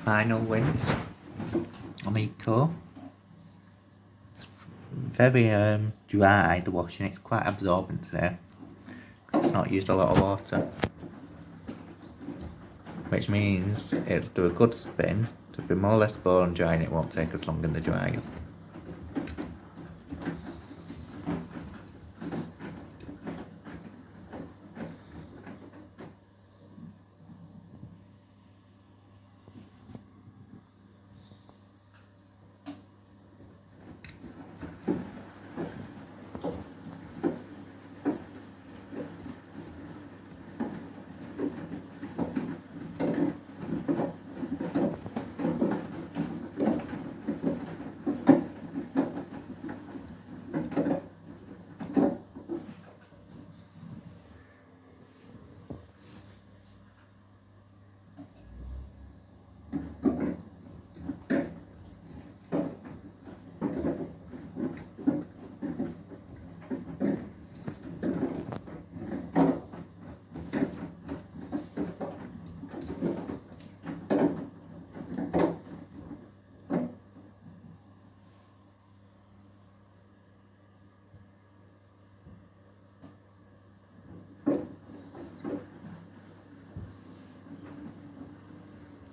final rinse on Eco. It's very dry, the washing. It's quite absorbent today because it's not used a lot of water, which means it'll do a good spin. It'll be more or less bone dry and it won't take as long in the dryer.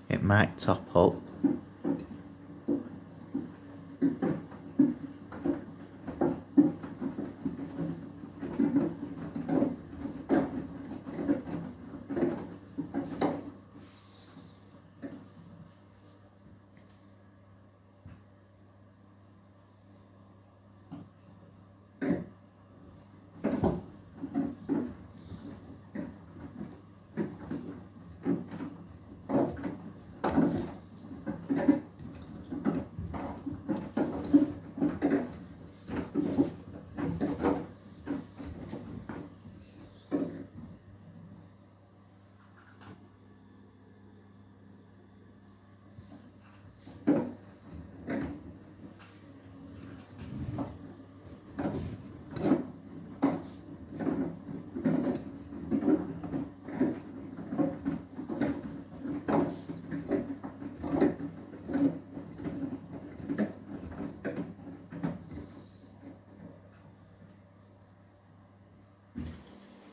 It might top up.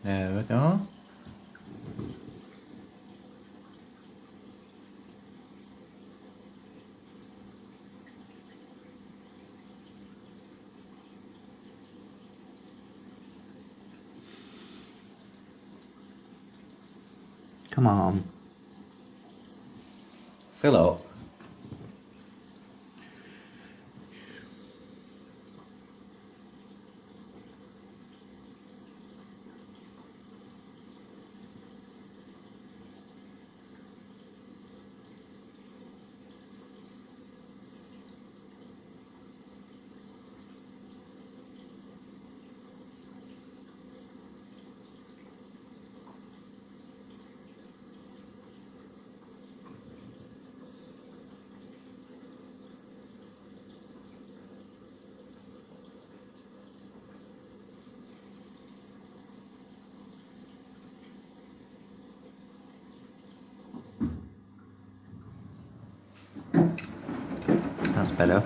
There we go. Come on. Fill up. That's better.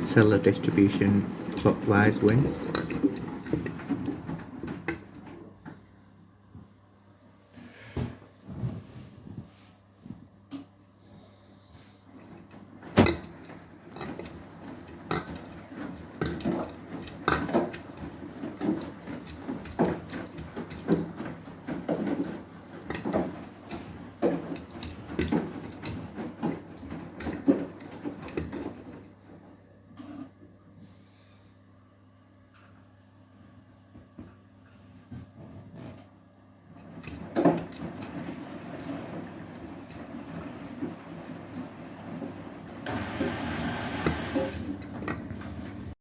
Cellular distribution clockwise wins.